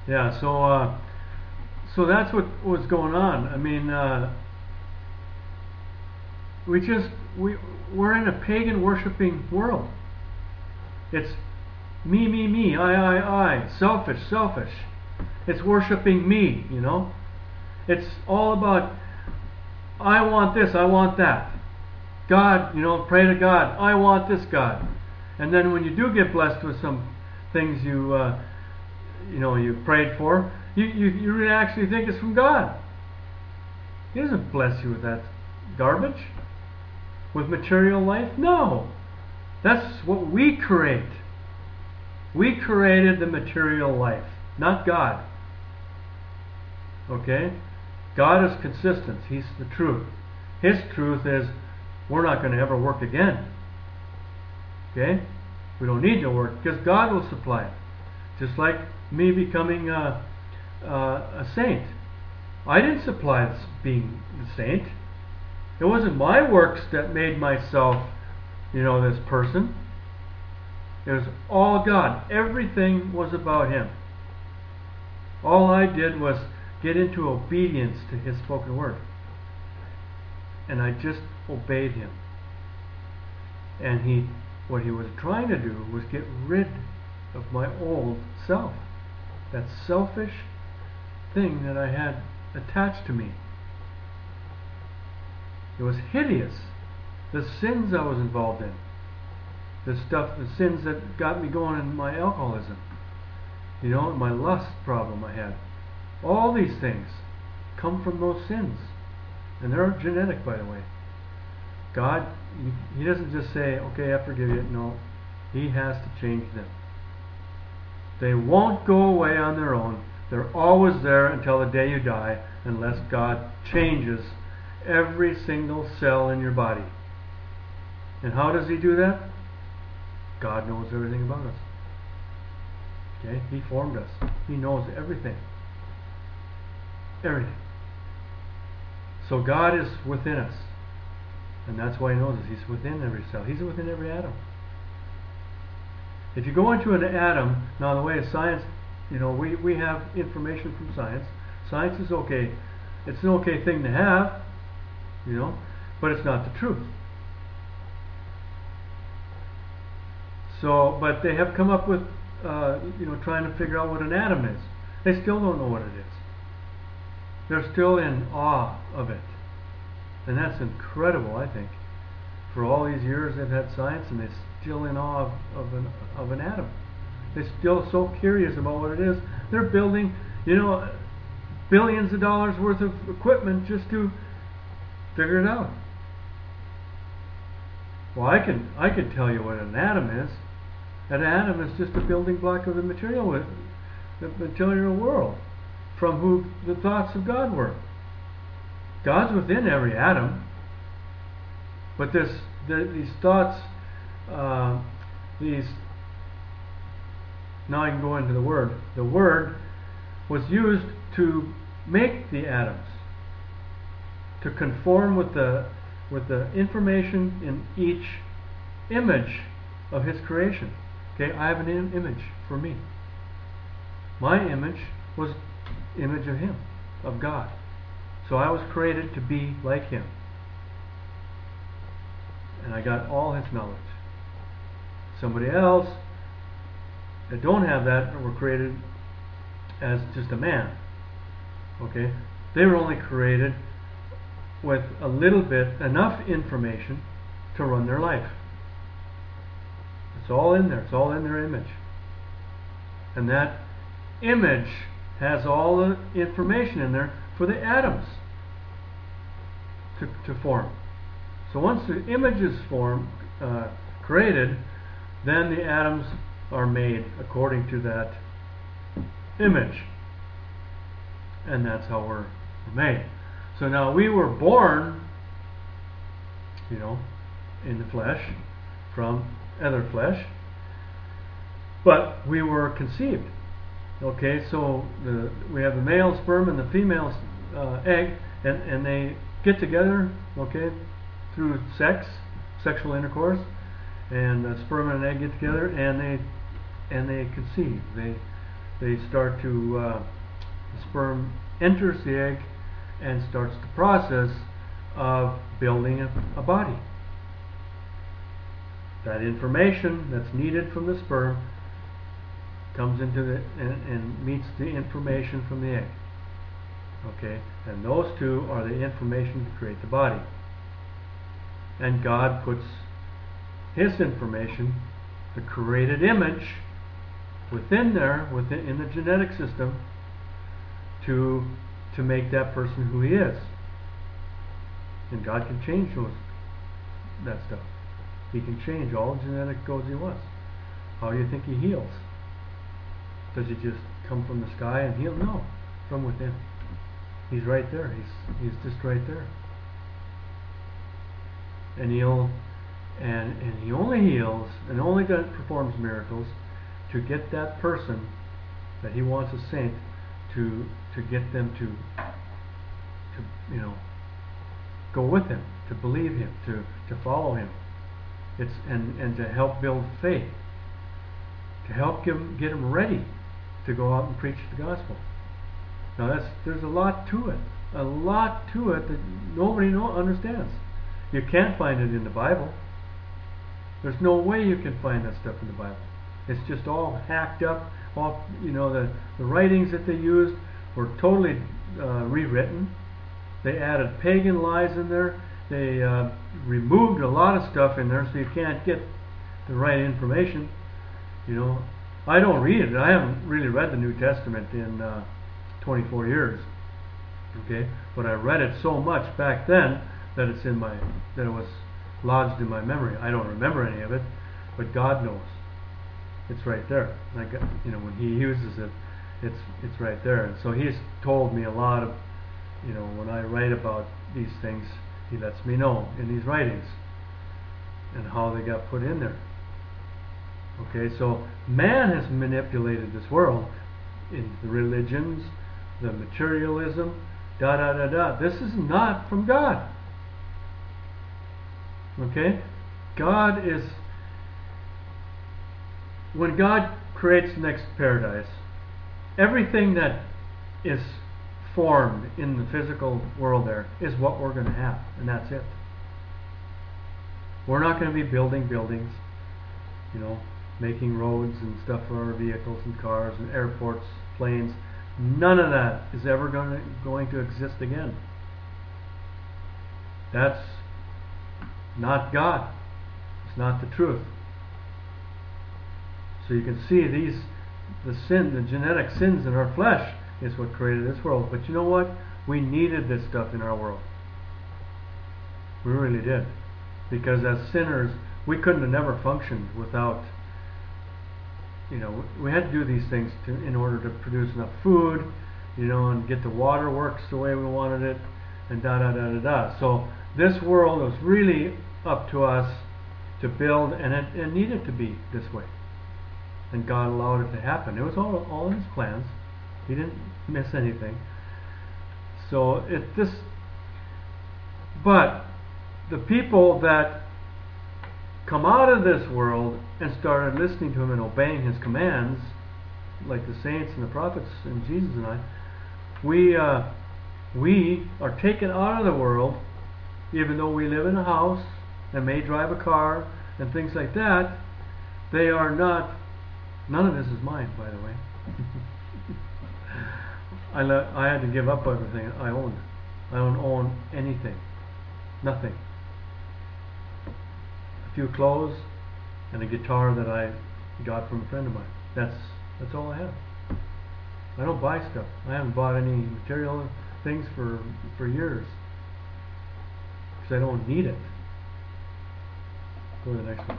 Yeah. So that's what was going on. I mean, we just we're in a pagan worshiping world. It's me, I, selfish, selfish. It's worshiping me, you know. It's all about I want this, I want that. God, you know, pray to God. I want this, God. And then when you do get blessed with some things you prayed for, you really actually think it's from God. He doesn't bless you with that garbage, with material life. No, that's what we create. We created the material life, not God. Okay? God is consistent. He's the truth. His truth is we're not going to ever work again. Okay? We don't need to work because God will supply it. Just like me becoming a saint. I didn't supply being the saint. It wasn't my works that made myself, this person. It was all God. Everything was about Him. All I did was get into obedience to His spoken word. And I just obeyed Him. And what He was trying to do was get rid of my old self. That selfish thing that I had attached to me. It was hideous. The sins I was involved in. The sins that got me going in my alcoholism. My lust problem I had. All these things come from those sins. And they're genetic, by the way. God, He doesn't just say, okay, I forgive you. No, He has to change them. They won't go away on their own. They're always there until the day you die, unless God changes every single cell in your body. And how does He do that? God knows everything about us. Okay? He formed us. He knows everything. Everything. So God is within us. And that's why He knows us. He's within every cell. He's within every atom. If you go into an atom, now the way of science, we have information from science. Science is okay. It's an okay thing to have, but it's not the truth. So, but they have come up with, trying to figure out what an atom is. They still don't know what it is. They're still in awe of it. And that's incredible, I think. For all these years they've had science and they're still in awe of an atom. They're still so curious about what it is. They're building, billions of dollars worth of equipment just to figure it out. Well, I can tell you what an atom is. An atom is just a building block of the material world, from who the thoughts of God were. God's within every atom, but these thoughts, now I can go into the Word. The Word was used to make the atoms, to conform with the information in each image of His creation. Okay, I have an image for me. My image was image of Him, of God. So I was created to be like Him. And I got all His knowledge. Somebody else that don't have that were created as just a man. Okay? They were only created with a little bit, enough information to run their life. It's all in there. It's all in their image. And that image has all the information in there for the atoms to form. So once the image is created, then the atoms are made according to that image. And that's how we're made. So now we were born, in the flesh, from other flesh, but we were conceived. Okay, so we have the male sperm and the female egg, and they get together, okay, through sexual intercourse, and the sperm and an egg get together, and they conceive. they start to, the sperm enters the egg and starts the process of building a body. That information that's needed from the sperm comes into the and meets the information from the egg. Okay, and those two are the information to create the body. And God puts His information, the created image, within there, in the genetic system, to make that person who he is. And God can change that stuff. He can change all the genetic codes he wants. How do you think He heals? Does He just come from the sky and heal? No, from within. He's right there. He's just right there. And He only heals and only performs miracles to get that person that He wants a saint to get them to go with Him, to believe Him, to follow Him. It's and to help build faith, to help get them ready to go out and preach the gospel. Now there's a lot to it that nobody understands. You can't find it in the Bible. There's no way you can find that stuff in the Bible. It's just all hacked up. All the writings that they used were totally rewritten. They added pagan lies in there. They removed a lot of stuff in there, so you can't get the right information. I don't read it. I haven't really read the New Testament in 24 years. Okay, but I read it so much back then that it was lodged in my memory. I don't remember any of it, but God knows. It's right there. When He uses it, it's right there. And so He's told me a lot of, when I write about these things, He lets me know in these writings and how they got put in there. Okay, so man has manipulated this world in the religions, the materialism, This is not from God. Okay? When God creates the next paradise, everything that is formed in the physical world there is what we're going to have, and that's it. We're not going to be building buildings, making roads and stuff for our vehicles and cars and airports, planes. None of that is ever going to exist again. That's not God. It's not the truth. So you can see the genetic sins in our flesh is what created this world. But you know what? We needed this stuff in our world. We really did. Because as sinners, we couldn't have never functioned without, we had to do these things in order to produce enough food, and get the water works the way we wanted it, and So this world was really up to us to build, and it needed to be this way. And God allowed it to happen. It was all in His plans. He didn't miss anything. So but the people that come out of this world and started listening to Him and obeying His commands, like the saints and the prophets and Jesus and I, we are taken out of the world, even though we live in a house and may drive a car and things like that. They are not. None of this is mine, by the way. I had to give up everything I owned. I don't own anything. Nothing. A few clothes and a guitar that I got from a friend of mine. That's all I have. I don't buy stuff. I haven't bought any material things for years. Because I don't need it. Go to the next one.